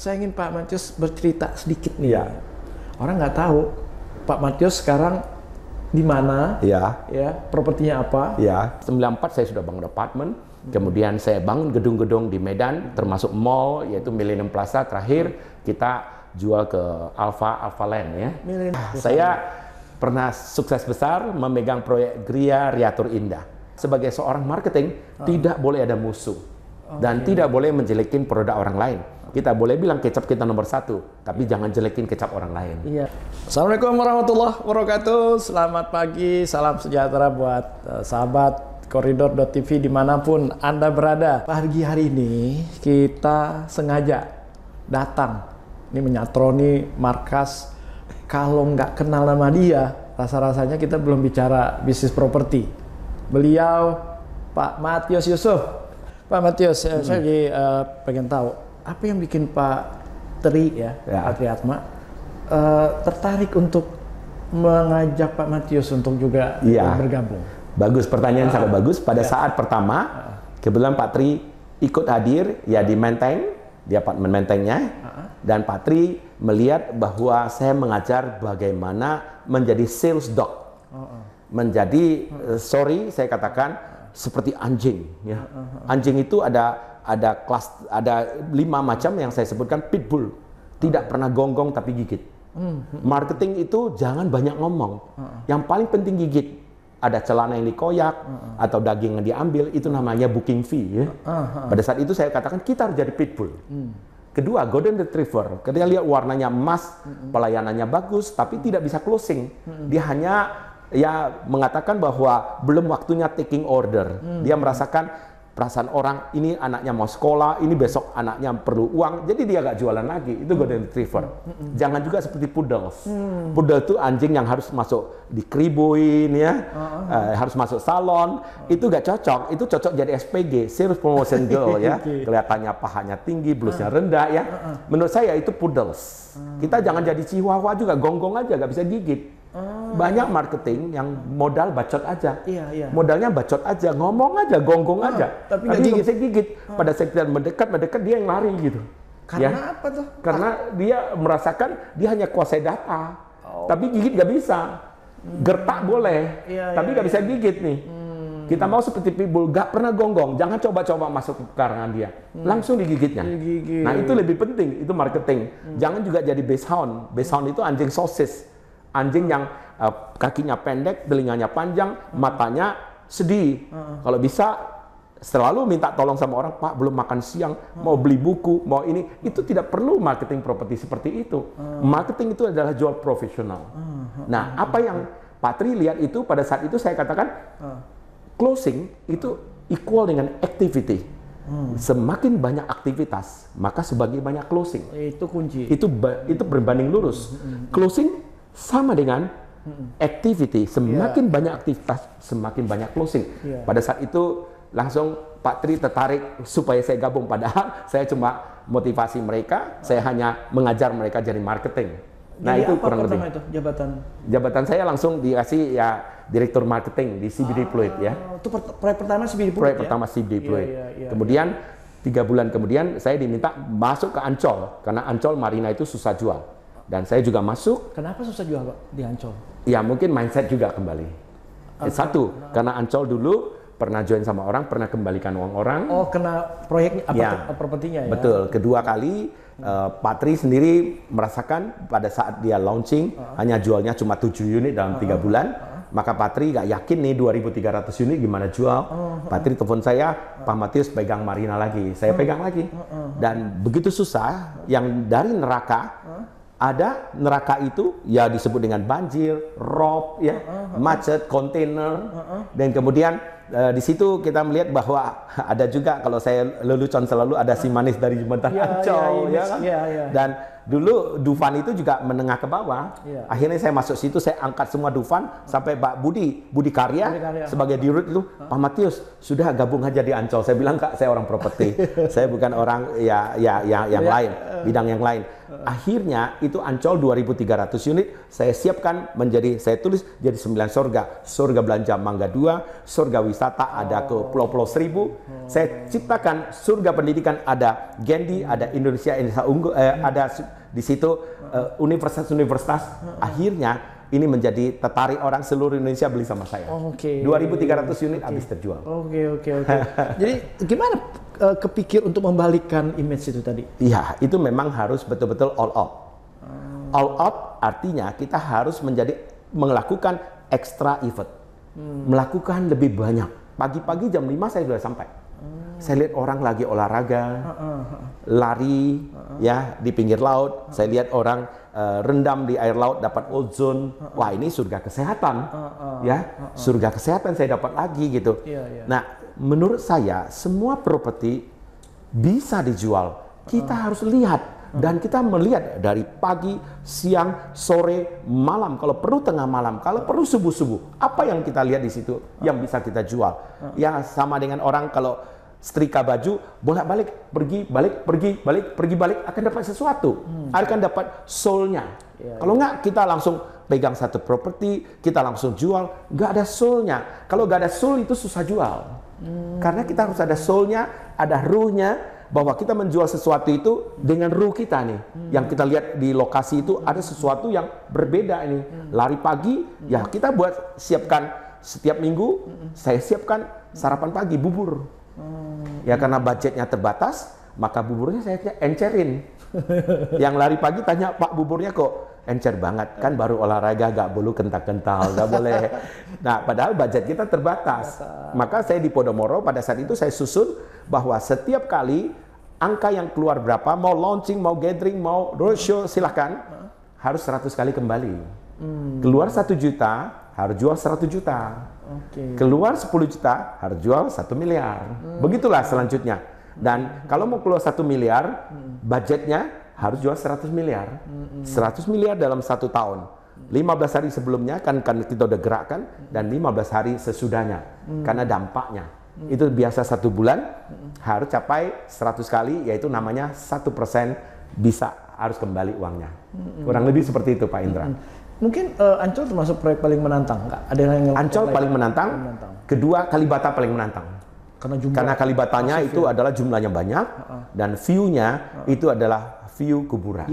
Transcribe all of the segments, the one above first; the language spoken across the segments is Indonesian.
saya ingin Pak Matius bercerita sedikit nih. Ya. Orang nggak tahu Pak Matius sekarang di mana, ya, propertinya apa. Ya, 94 saya sudah bangun apartemen, kemudian saya bangun gedung-gedung di Medan, termasuk mall, yaitu Millennium Plaza. Terakhir kita jual ke Alpha Land ya. Saya pernah sukses besar memegang proyek Gria Riatur Indah. Sebagai seorang marketing, tidak boleh ada musuh. Dan tidak boleh menjelekin produk orang lain. Kita boleh bilang kecap kita nomor 1, tapi jangan jelekin kecap orang lain. Iya. Assalamualaikum warahmatullahi wabarakatuh. Selamat pagi, salam sejahtera buat sahabat Koridor.tv dimanapun Anda berada. Pagi hari ini kita sengaja datang, ini menyatroni markas. Kalau nggak kenal nama dia, rasa-rasanya kita belum bicara bisnis properti. Beliau Pak Matius Yusuf. Pak Matius, saya lagi pengen tahu apa yang bikin Pak Tri Pak Triatma tertarik untuk mengajak Pak Matius untuk juga bergabung. Bagus, pertanyaan sangat bagus. Pada saat pertama, kebetulan Pak Tri ikut hadir ya di Menteng, di apartemen Mentengnya, dan Pak Tri melihat bahwa saya mengajar bagaimana menjadi sales dog, menjadi saya katakan seperti anjing. Ya. Anjing itu ada 5 macam yang saya sebutkan. Pitbull, tidak pernah gonggong tapi gigit. Marketing itu jangan banyak ngomong, yang paling penting gigit. Ada celana yang dikoyak atau daging yang diambil, itu namanya booking fee ya. Pada saat itu saya katakan kita harus jadi pitbull. Kedua, golden retriever, ketika lihat warnanya emas, pelayanannya bagus tapi tidak bisa closing. Dia hanya mengatakan bahwa belum waktunya taking order. Dia merasakan perasaan orang, ini anaknya mau sekolah, ini besok anaknya perlu uang, jadi dia gak jualan lagi. Itu golden retriever. Jangan juga seperti poodles. Poodle itu anjing yang harus masuk dikeribuin ya, harus masuk salon. Itu gak cocok. Itu cocok jadi SPG, sales promotion girl ya. Kelihatannya pahanya tinggi, blusnya rendah ya. Menurut saya itu poodles. Kita jangan jadi chihuahua juga, gonggong aja, gak bisa gigit. Banyak marketing yang modal bacot aja, modalnya bacot aja, ngomong aja, gonggong aja, tapi nggak bisa gigit. Pada saat kita mendekat dia yang lari gitu. Karena apa tuh? Karena dia merasakan dia hanya kuasai data, tapi gigit nggak bisa. Gertak boleh, tapi nggak bisa gigit nih. Kita mau seperti pitbull, gak pernah gonggong, jangan coba-coba masuk ke karangan dia, langsung digigitnya. Nah itu lebih penting, itu marketing. Jangan juga jadi basehound. Basehound itu anjing sosis. Anjing yang kakinya pendek, telinganya panjang, matanya sedih. Kalau bisa selalu minta tolong sama orang, Pak belum makan siang, mau beli buku, mau ini. Itu tidak perlu marketing properti seperti itu. Marketing itu adalah jual profesional. Nah, apa yang Pak Tri lihat itu pada saat itu saya katakan closing itu equal dengan activity. Semakin banyak aktivitas, maka sebagai banyak closing. Itu kunci. Itu berbanding lurus. Closing sama dengan activity, semakin banyak aktivitas, semakin banyak closing. Pada saat itu langsung Pak Tri tertarik supaya saya gabung, padahal saya cuma motivasi mereka, saya hanya mengajar mereka jadi marketing. Nah, jadi itu kurang lebih. Itu jabatan saya langsung dikasih direktur marketing di CBD Fluid ya. Itu proyek pertama CBD Fluid. Proyek pertama CBD Fluid. Kemudian 3 bulan kemudian saya diminta masuk ke Ancol karena Ancol Marina itu susah jual. Dan saya juga masuk. Kenapa susah jual Pak di Ancol? Ya mungkin mindset juga kembali. Satu, karena Ancol dulu pernah join sama orang, pernah kembalikan uang orang. Oh, kena proyeknya, propertinya ya? Betul. Kedua kali, Pak Tri sendiri merasakan pada saat dia launching, hanya jualnya cuma 7 unit dalam 3 bulan. Maka Pak Tri gak yakin nih 2.300 unit gimana jual. Pak Tri telepon saya, Pak Matius pegang Marina lagi. Saya pegang lagi. Dan begitu susah, yang dari neraka, ada neraka itu ya disebut dengan banjir, rob, macet, kontainer, dan kemudian di situ kita melihat bahwa ada juga kalau saya lelucon selalu ada si manis dari jembatan Ancol, dan dulu Dufan itu juga menengah ke bawah. Akhirnya saya masuk situ, saya angkat semua Dufan sampai Pak Budi Karya sebagai dirut itu, Pak Matius sudah gabung aja di Ancol. Saya bilang Kak, saya orang properti, saya bukan orang yang lain, bidang yang lain. Akhirnya itu Ancol 2.300 unit saya siapkan saya tulis jadi 9 surga. Surga belanja Mangga 2, surga wisata ada ke Pulau-Pulau Seribu. Saya ciptakan surga pendidikan, ada Gendi, ada Indonesia Unggul, ada di situ universitas-universitas. Akhirnya ini menjadi tertarik orang seluruh Indonesia beli sama saya. 2.300 unit habis terjual. Oke. Jadi gimana kepikir untuk membalikkan image itu tadi? Iya, itu memang harus betul-betul all out. All out artinya kita harus melakukan extra effort. Melakukan lebih banyak. Pagi-pagi jam 5 saya sudah sampai. Saya lihat orang lagi olahraga, lari ya di pinggir laut. Saya lihat orang rendam di air laut dapat ozon. Wah, ini surga kesehatan. Ya, surga kesehatan saya dapat lagi gitu. Nah, menurut saya semua properti bisa dijual. Kita harus lihat. Dan kita melihat dari pagi, siang, sore, malam, kalau perlu tengah malam, kalau perlu subuh-subuh. Apa yang kita lihat di situ yang bisa kita jual? Ya sama dengan orang kalau setrika baju, bolak-balik, pergi-balik akan dapat sesuatu. Akan dapat soul-nya. Kalau enggak, kita langsung pegang satu properti, kita langsung jual, nggak ada soul-nya. Kalau nggak ada soul itu susah jual. Karena kita harus ada soul-nya, ada ruhnya, bahwa kita menjual sesuatu itu dengan ruh kita nih. Yang kita lihat di lokasi itu ada sesuatu yang berbeda ini. Lari pagi, ya kita siapkan setiap minggu, saya siapkan sarapan pagi, bubur. Ya karena budgetnya terbatas, maka buburnya saya encerin. Yang lari pagi tanya, Pak buburnya kok encer banget? Kan baru olahraga, gak boleh kental-kental, gak boleh. Nah padahal budget kita terbatas. Maka saya di Podomoro pada saat itu saya susun bahwa setiap kali angka yang keluar berapa, mau launching, mau gathering, mau roadshow, silahkan. Harus 100 kali kembali. Keluar 1 juta, harus jual 100 juta. Keluar 10 juta, harus jual 1 miliar. Begitulah selanjutnya. Dan kalau mau keluar 1 miliar, budgetnya harus jual 100 miliar. 100 miliar dalam 1 tahun. 15 hari sebelumnya kan kita udah gerakkan, dan 15 hari sesudahnya. Karena dampaknya. Itu biasa 1 bulan, harus capai 100 kali, yaitu namanya 1% bisa harus kembali uangnya. Kurang lebih seperti itu Pak Indra. Mungkin Ancol termasuk proyek paling menantang, nggak? Ada yang Ancol paling menantang, kedua Kalibata paling menantang. Karena Kalibatanya itu adalah jumlahnya banyak, dan view-nya itu adalah view kuburan.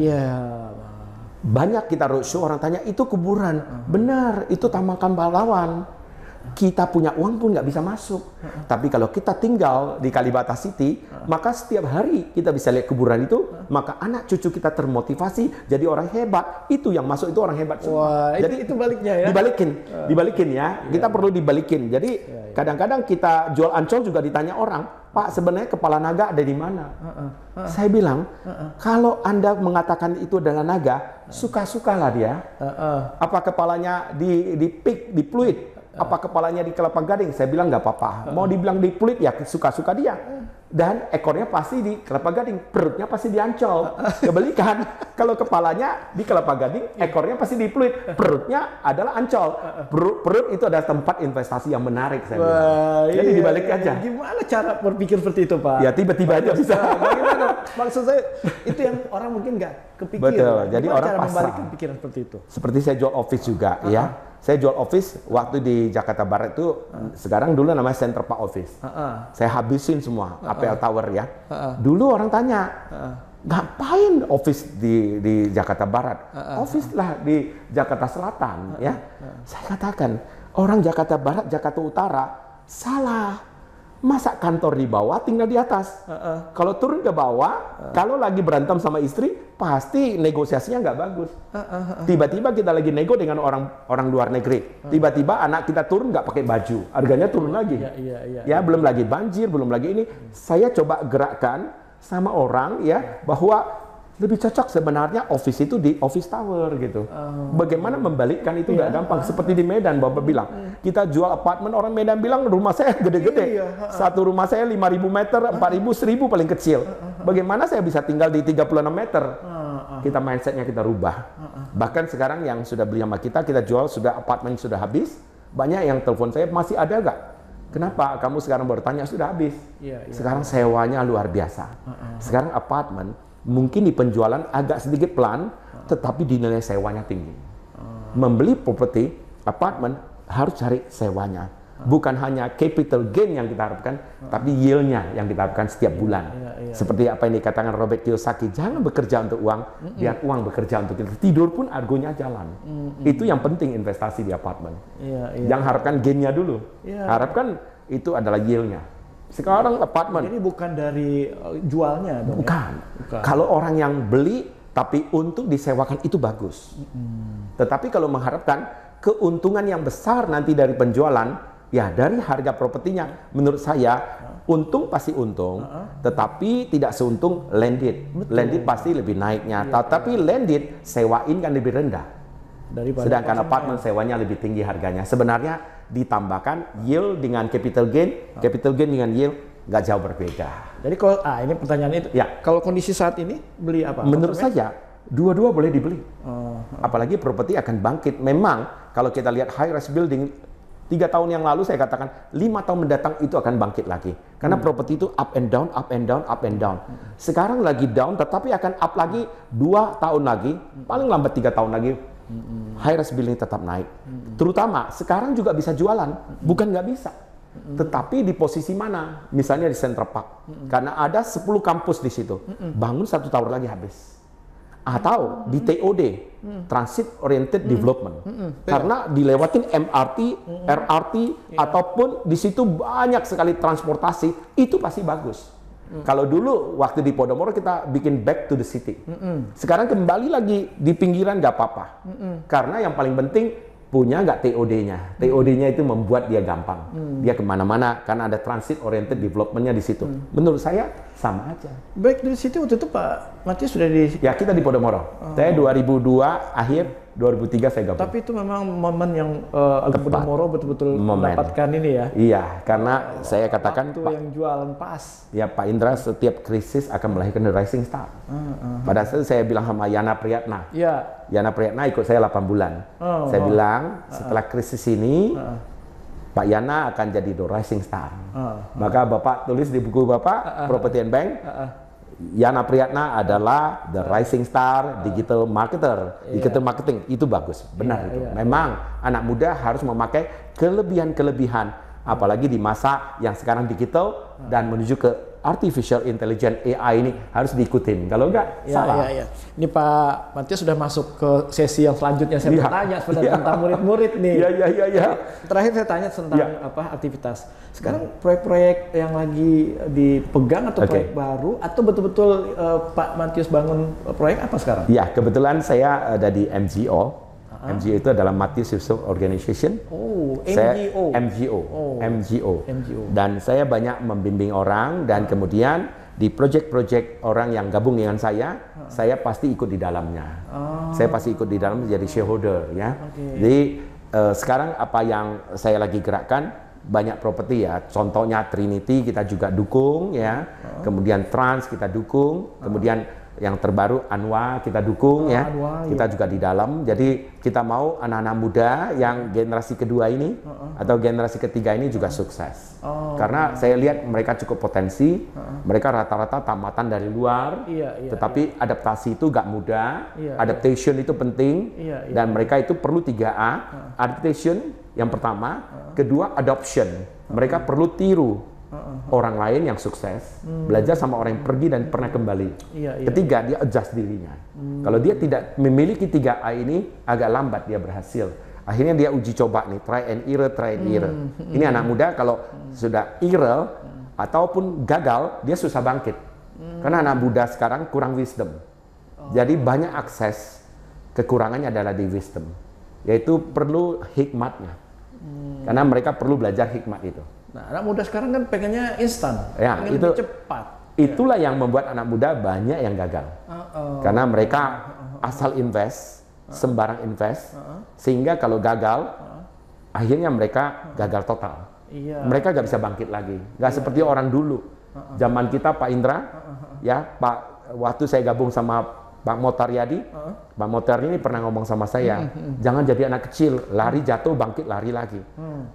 Banyak kita roadshow, orang tanya, itu kuburan. Benar, itu Taman Pahlawan. Kita punya uang pun nggak bisa masuk. Tapi kalau kita tinggal di Kalibata City, maka setiap hari kita bisa lihat kuburan itu, maka anak cucu kita termotivasi jadi orang hebat. Itu yang masuk itu orang hebat semua. Jadi itu baliknya ya? Dibalikin ya. Kita perlu dibalikin. Jadi kadang-kadang kita jual Ancol juga ditanya orang, Pak sebenarnya kepala naga ada di mana? Saya bilang, kalau Anda mengatakan itu adalah naga, suka-sukalah dia. Apa kepalanya di pik, di Pluit? Apa kepalanya di Kelapa Gading? Saya bilang nggak apa-apa. Mau dibilang di Pluit ya suka-suka dia. Dan ekornya pasti di Kelapa Gading, perutnya pasti di Ancol. Kebalikan, kalau kepalanya di Kelapa Gading, ekornya pasti di Pluit, perutnya adalah Ancol. Perut itu adalah tempat investasi yang menarik, saya bilang. Jadi dibalik aja. Gimana cara berpikir seperti itu, Pak? Ya tiba-tiba aja bisa. Bagaimana? Maksud saya itu yang orang mungkin nggak kepikir. Betul. Jadi orang cara pasrah. membalikkan pikiran seperti itu. Seperti saya jual office juga, ya. Saya jual office waktu di Jakarta Barat itu, sekarang dulu namanya Center Park Office. Saya habisin semua, APL Tower ya. Dulu orang tanya, ngapain office di Jakarta Barat? Office lah di Jakarta Selatan ya. Saya katakan, orang Jakarta Barat, Jakarta Utara, salah. Masa kantor di bawah tinggal di atas? Kalau turun ke bawah, kalau lagi berantem sama istri, pasti negosiasinya nggak bagus. Tiba-tiba kita lagi nego dengan orang luar negeri. Tiba-tiba anak kita turun nggak pakai baju, harganya turun lagi. Ya belum lagi banjir, belum lagi ini. Saya coba gerakkan sama orang ya bahwa lebih cocok sebenarnya office itu di office tower gitu. Bagaimana membalikkan itu nggak gampang. Seperti di Medan, Bapak bilang, kita jual apartemen, orang Medan bilang rumah saya gede-gede. Satu rumah saya 5.000 meter, 4.000, 1.000 paling kecil. Bagaimana saya bisa tinggal di 36 meter? Kita mindsetnya kita rubah. Bahkan sekarang yang sudah beli sama kita jual, sudah apartemen sudah habis. Banyak yang telepon saya, masih ada nggak? Kenapa kamu sekarang bertanya? Sudah habis. Sekarang sewanya luar biasa. Sekarang apartemen Mungkin di penjualan agak sedikit pelan, tetapi di nilai sewanya tinggi. Membeli properti, apartemen, harus cari sewanya. Bukan hanya capital gain yang kita harapkan, tapi yield-nya yang kita harapkan setiap bulan. Seperti apa yang dikatakan Robert Kiyosaki, jangan bekerja untuk uang, biar uang bekerja untuk kita. Tidur pun argonya jalan. Itu yang penting investasi di apartemen. Jangan harapkan gain-nya dulu. Harapkan itu adalah yield-nya. Sekarang apartemen. Ini bukan dari jualnya dong? Bukan. Kalau orang yang beli, tapi untuk disewakan itu bagus. Tetapi kalau mengharapkan keuntungan yang besar nanti dari penjualan, ya dari harga propertinya, menurut saya untung pasti untung, tetapi tidak seuntung landed. Landed pasti lebih naiknya, tapi landed sewain kan lebih rendah. Sedangkan apartemen sewanya lebih tinggi harganya. Sebenarnya ditambahkan yield dengan capital gain dengan yield nggak jauh berbeda. Jadi kalau ini pertanyaan itu, kalau kondisi saat ini beli apa? Menurut saya dua-dua boleh dibeli. Apalagi properti akan bangkit. Memang kalau kita lihat high rise building 3 tahun yang lalu saya katakan 5 tahun mendatang itu akan bangkit lagi. Karena properti itu up and down, up and down, up and down. Sekarang lagi down, tetapi akan up lagi 2 tahun lagi, paling lambat 3 tahun lagi. High rise building tetap naik. Terutama sekarang juga bisa jualan, bukan nggak bisa. Tetapi di posisi mana? Misalnya di Central Park. Karena ada 10 kampus di situ. Bangun 1 tahun lagi habis. Atau di TOD, Transit Oriented Development, karena dilewatin MRT, RRT, ataupun di situ banyak sekali transportasi, itu pasti bagus. Kalau dulu waktu di Podomoro kita bikin back to the city, sekarang kembali lagi di pinggiran nggak apa-apa, karena yang paling penting punya nggak TOD-nya. TOD-nya itu membuat dia gampang. Dia kemana-mana karena ada transit oriented development-nya di situ. Menurut saya sama aja. Baik dari situ waktu itu Pak Matius sudah di... Ya kita di Podomoro. Saya 2002 akhir, 2003 saya gabung. Tapi itu memang momen yang Podomoro betul-betul mendapatkan ini ya. Iya, karena saya katakan itu yang jualan pas. Ya Pak Indra, setiap krisis akan melahirkan the rising star. Pada saat saya bilang sama Yana Priyatna. Yana Priyatna ikut saya 8 bulan. Saya bilang setelah krisis ini Pak Yana akan jadi the rising star. Maka Bapak tulis di buku Bapak Property and Bank, Yana Priyatna adalah the rising star digital marketer, digital marketing. Itu bagus, benar itu. Memang anak muda harus memakai kelebihan-kelebihan, apalagi di masa yang sekarang digital dan menuju ke artificial intelligence AI ini harus diikutin. Kalau enggak, salah. Ini Pak Matius sudah masuk ke sesi yang selanjutnya. Saya bertanya sebenarnya tentang murid-murid nih. Terakhir saya tanya tentang aktivitas. Sekarang proyek-proyek yang lagi dipegang atau proyek baru atau betul-betul Pak Matius bangun proyek apa sekarang? Ya, kebetulan saya ada di MGO. MGO itu adalah Matius Yusuf Organization. MGO. Dan saya banyak membimbing orang dan kemudian di proyek-proyek orang yang gabung dengan saya pasti ikut di dalamnya. Saya pasti ikut di dalam menjadi shareholder ya. Jadi sekarang apa yang saya lagi gerakkan banyak properti ya. Contohnya Trinity kita juga dukung ya. Kemudian Trans kita dukung. Kemudian yang terbaru Anwa kita dukung ya. Kita juga di dalam. Jadi kita mau anak-anak muda yang generasi kedua ini atau generasi ketiga ini juga sukses. Karena saya lihat mereka cukup potensi. Mereka rata-rata tamatan dari luar. Tetapi adaptasi itu gak mudah. Adaptation itu penting. Dan mereka itu perlu 3A. Adaptation yang pertama. Kedua adoption. Mereka perlu tiru orang lain yang sukses, belajar sama orang yang pergi dan pernah kembali. Ketiga, dia adjust dirinya. Kalau dia tidak memiliki 3A ini, agak lambat dia berhasil. Akhirnya dia uji coba nih, try and error. Ini anak muda kalau sudah error ataupun gagal, dia susah bangkit. Karena anak muda sekarang kurang wisdom. Jadi banyak akses, kekurangannya adalah di wisdom. Yaitu perlu hikmatnya. Karena mereka perlu belajar hikmat itu. Nah, anak muda sekarang kan pengennya instan, pengen itu lebih cepat. Itulah yang membuat anak muda banyak yang gagal. Karena mereka asal invest, sembarang invest, sehingga kalau gagal, akhirnya mereka gagal total. Mereka nggak bisa bangkit lagi. Nggak seperti orang dulu. Zaman kita Pak Indra, ya Pak, waktu saya gabung sama Bang Motaryadi, Bang Motaryadi ini pernah ngomong sama saya, jangan jadi anak kecil, lari jatuh bangkit lari lagi.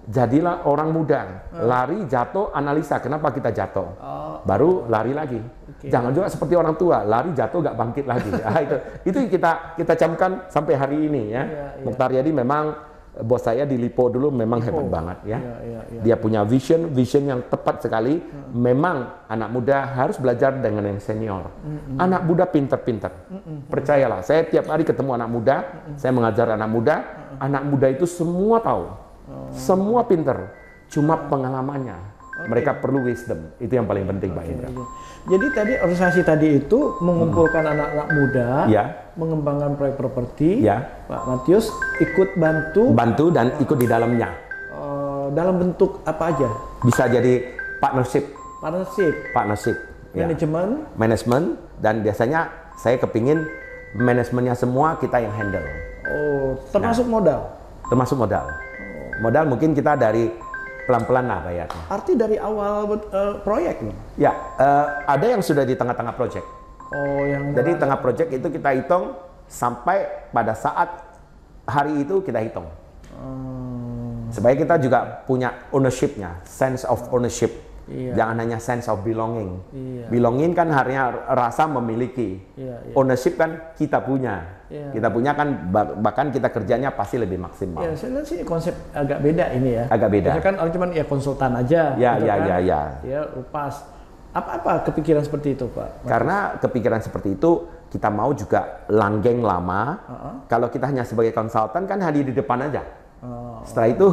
Jadilah orang muda, lari jatuh analisa kenapa kita jatuh, baru lari lagi. Jangan juga seperti orang tua, lari jatuh gak bangkit lagi. Itu kita camkan sampai hari ini ya. Motaryadi memang bos saya di Lipo dulu memang hebat banget ya. Dia punya vision yang tepat sekali. Memang anak muda harus belajar dengan yang senior. Anak muda pinter-pinter. Percayalah, saya tiap hari ketemu anak muda, saya mengajar anak muda. Anak muda itu semua tahu, semua pinter. Cuma pengalamannya. Mereka perlu wisdom. Itu yang paling penting, Pak Indra. Jadi tadi organisasi tadi itu mengumpulkan anak-anak muda, mengembangkan proyek properti. Pak Matius ikut bantu dan ikut di dalamnya. Dalam bentuk apa aja? Bisa jadi partnership, manajemen, dan biasanya saya kepingin manajemennya semua kita yang handle. Termasuk modal? Termasuk modal. Modal mungkin kita dari pelan-pelan lah bayarnya. Arti dari awal proyek nih? Ya, ada yang sudah di tengah-tengah proyek. Jadi tengah proyek itu kita hitung sampai pada saat hari itu kita hitung. Supaya kita juga punya ownership-nya, sense of ownership. Jangan hanya sense of belonging. Belonging kan hanya rasa memiliki. Ownership kan kita punya. Kita punya kan bahkan kita kerjanya pasti lebih maksimal. Saya lihat sih konsep agak beda ini ya. Agak beda. Biasanya kan orang cuman konsultan aja. Ya, lepas. Apa kepikiran seperti itu, Pak? Karena kepikiran seperti itu kita mau juga langgeng lama. Kalau kita hanya sebagai konsultan kan hadir di depan aja. Setelah itu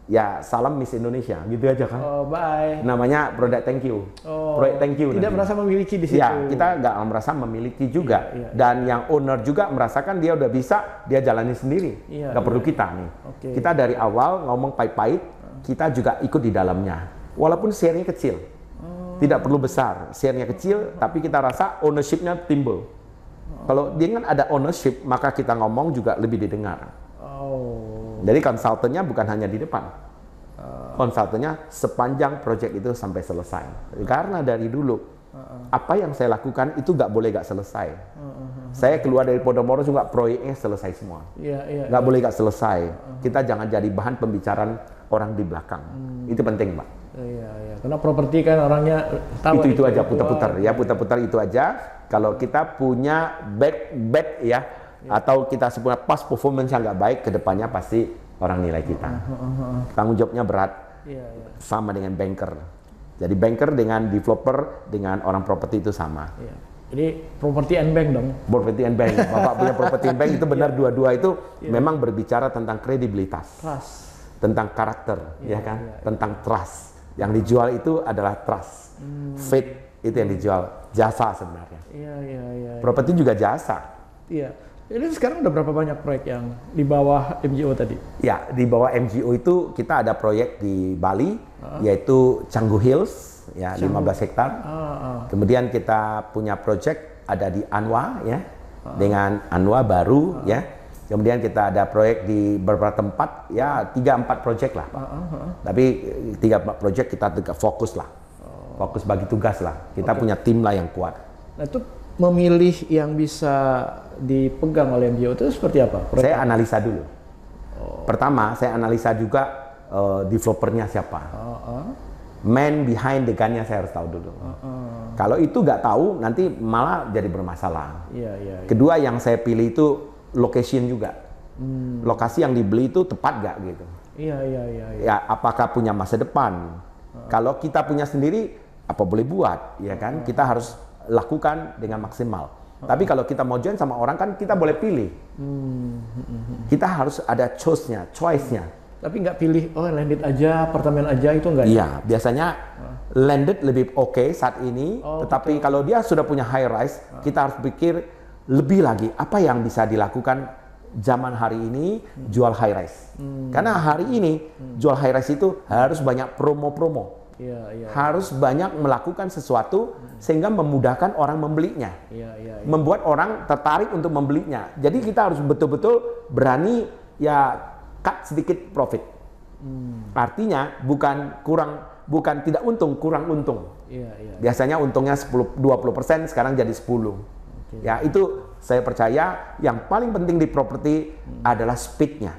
ya salam Miss Indonesia gitu aja kan. Bye. Namanya produk thank you. Proyek thank you. Tidak merasa memiliki di situ. Ya, kita nggak merasa memiliki juga. Dan yang owner juga merasakan dia udah bisa, dia jalani sendiri. Nggak perlu kita nih. Kita dari awal ngomong pahit-pahit, kita juga ikut di dalamnya. Walaupun share-nya kecil. Tidak perlu besar. Share-nya kecil, tapi kita rasa ownership-nya timbul. Kalau dengan ada ownership, maka kita ngomong juga lebih didengar. Jadi konsultannya bukan hanya di depan, konsultannya sepanjang proyek itu sampai selesai. Karena dari dulu apa yang saya lakukan itu nggak boleh nggak selesai. Saya keluar dari Podomoro juga proyeknya selesai semua. Nggak boleh nggak selesai. Kita jangan jadi bahan pembicaraan orang di belakang. Itu penting, Pak. Karena properti kan orangnya tahu itu aja putar-putar itu aja. Kalau kita punya bad ya. Atau kita sebenarnya pas performance yang nggak baik, kedepannya pasti orang nilai kita. Tanggung jawabnya berat, sama dengan banker. Jadi banker dengan developer dengan orang properti itu sama. Jadi property and bank dong. Property and bank. Bapak punya property and bank itu benar dua-dua itu memang berbicara tentang kredibilitas, tentang karakter, tentang trust. Yang dijual itu adalah trust, faith itu yang dijual, jasa sebenarnya. Properti juga jasa. Jadi sekarang udah berapa banyak proyek yang di bawah MGO tadi? Ya, di bawah MGO itu kita ada proyek di Bali, yaitu Canggu Hills, 15 hektar. Kemudian kita punya proyek ada di Anwa, dengan Anwa baru, Kemudian kita ada proyek di beberapa tempat, 3-4 proyek lah. Tapi 3-4 proyek kita fokus lah, fokus bagi tugas lah. Kita punya tim lah yang kuat. Nah itu memilih yang bisa dipegang oleh MGO itu seperti apa? Saya analisa dulu. Pertama, saya analisa juga developernya siapa. Man behind the gun-nya saya harus tahu dulu. Kalau itu nggak tahu, nanti malah jadi bermasalah. Kedua, yang saya pilih itu location juga. Lokasi yang dibeli itu tepat nggak gitu. Ya, apakah punya masa depan? Kalau kita punya sendiri, apa boleh buat, ya kan? Kita harus lakukan dengan maksimal. Tapi kalau kita mau join sama orang kan kita boleh pilih. Kita harus ada choice-nya. Tapi nggak pilih, landed aja, apartemen aja, itu nggak? Iya, biasanya landed lebih oke saat ini. Tetapi kalau dia sudah punya high rise, kita harus pikir lebih lagi apa yang bisa dilakukan zaman hari ini jual high rise. Karena hari ini jual high rise itu harus banyak promo-promo. Harus banyak melakukan sesuatu sehingga memudahkan orang membelinya, membuat orang tertarik untuk membelinya. Jadi kita harus betul-betul berani cut sedikit profit. Artinya bukan tidak untung, kurang untung. Biasanya untungnya 20%, sekarang jadi 10. Ya, itu saya percaya yang paling penting di properti adalah speed-nya.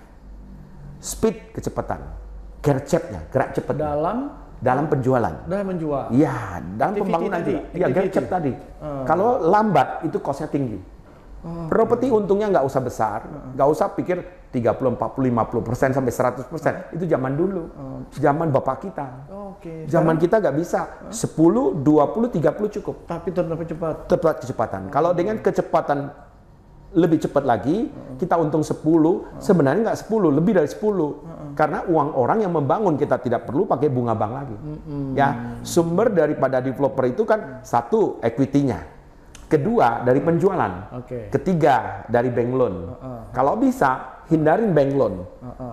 Speed, kecepatan. Gercepnya, gerak cepat. Dalam penjualan. Dalam menjual. Iya, dalam pembangunan juga. Iya, gercep tadi. Kalau lambat itu cost-nya tinggi. Properti untungnya nggak usah besar, nggak usah pikir 30, 40, 50% sampai 100%. Itu zaman dulu, zaman bapak kita. Zaman kita nggak bisa 10, 20, 30 cukup. Tapi tetap cepat. Tepat kecepatan. Kalau dengan kecepatan lebih cepat lagi, kita untung 10, sebenarnya nggak 10, lebih dari 10. Karena uang orang yang membangun, kita tidak perlu pakai bunga bank lagi. Ya, sumber daripada developer itu kan satu, equity-nya. Kedua, dari penjualan. Ketiga, dari bank loan. Kalau bisa, hindarin bank loan.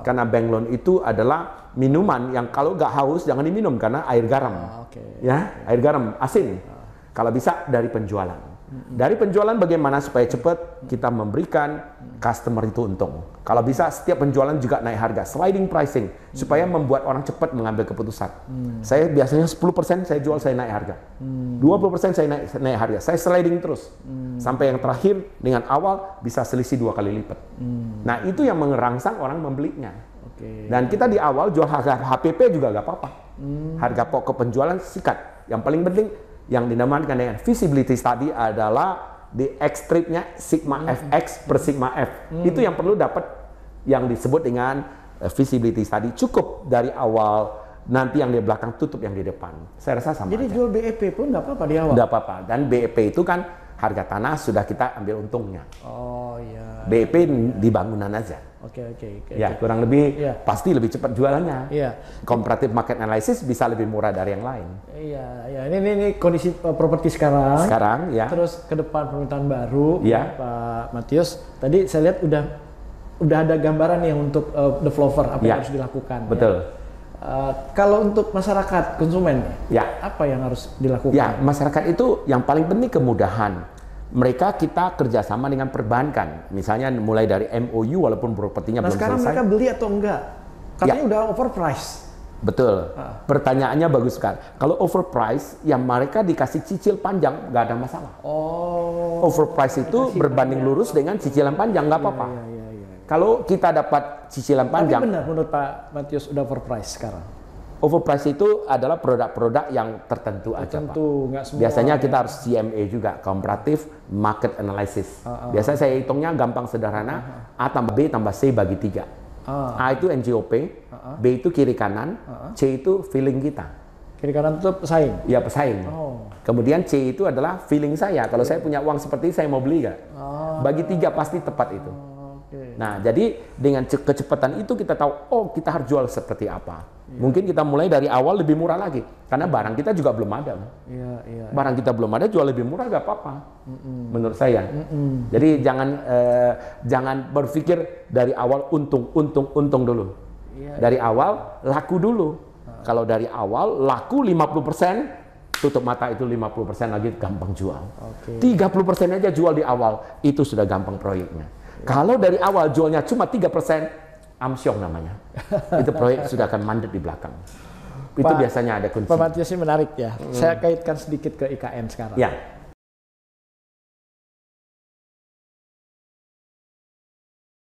Karena bank loan itu adalah minuman yang kalau nggak haus, jangan diminum karena air garam. Ya, air garam, asin. Kalau bisa, dari penjualan. Dari penjualan bagaimana supaya cepat kita memberikan customer itu untung. Kalau bisa, setiap penjualan juga naik harga, sliding pricing, supaya membuat orang cepat mengambil keputusan. Saya biasanya 10% saya jual, saya naik harga. 20% saya naik harga. Saya sliding terus. Sampai yang terakhir dengan awal bisa selisih 2 kali lipat. Nah, itu yang merangsang orang membelinya. Dan kita di awal jual harga HPP juga nggak apa-apa. Harga pokok penjualan sikat. Yang paling penting yang dinamakan dengan visibility study adalah di X-strip-nya sigma fx per sigma f. Itu yang perlu dapat yang disebut dengan visibility study. Cukup dari awal, nanti yang di belakang tutup yang di depan. Saya rasa sama. Jadi aja. jual BEP pun nggak apa-apa di awal? Nggak apa-apa. Dan BEP itu kan harga tanah sudah kita ambil untungnya. Oh iya. BEP di bangunan aja. Oke. Ya, kurang lebih pasti lebih cepat jualannya. Iya. Comparative market analysis bisa lebih murah dari yang lain. Iya. Ini kondisi properti sekarang. Sekarang, ya. Terus ke depan permintaan baru, ya. Pak Matius. Tadi saya lihat udah ada gambaran nih untuk developer apa yang harus dilakukan. Betul. Kalau untuk masyarakat konsumen, apa yang harus dilakukan? Ya, masyarakat itu yang paling penting kemudahan. Mereka kita kerjasama dengan perbankan, misalnya mulai dari MOU walaupun propertinya belum selesai. Nah sekarang mereka beli atau enggak? Katanya udah overprice. Betul. Pertanyaannya bagus sekali. Kalau overprice, yang mereka dikasih cicil panjang, nggak ada masalah. Overprice itu berbanding lurus dengan cicilan panjang, nggak apa-apa. Kalau kita dapat cicilan panjang. Tapi benar menurut Pak Matius udah overprice sekarang? Overprice itu adalah produk-produk yang tertentu aja, Pak. Nggak semua. Biasanya kita harus CMA juga, Comparative Market Analysis. Biasanya saya hitungnya gampang sederhana, A tambah B tambah C bagi 3. A itu NJOP, B itu kiri kanan, C itu feeling kita. Kiri kanan itu pesaing? Ya, pesaing. Kemudian C itu adalah feeling saya. Kalau saya punya uang seperti ini, saya mau beli nggak? Bagi 3 pasti tepat itu. Nah, jadi dengan kecepatan itu kita tahu, kita harus jual seperti apa. Mungkin kita mulai dari awal lebih murah lagi, karena barang kita juga belum ada. Barang kita belum ada, jual lebih murah gak apa-apa, menurut saya. Jadi jangan berpikir dari awal untung dulu. Dari awal laku dulu. Kalau dari awal laku 50%, tutup mata itu 50% lagi gampang jual. 30% aja jual di awal, itu sudah gampang proyeknya. Kalau dari awal jualnya cuma 3%, amsyong namanya. Itu proyek sudah akan mandek di belakang. Itu biasanya ada kunci. Pak Matius ini menarik ya. Saya kaitkan sedikit ke IKN sekarang. Ya.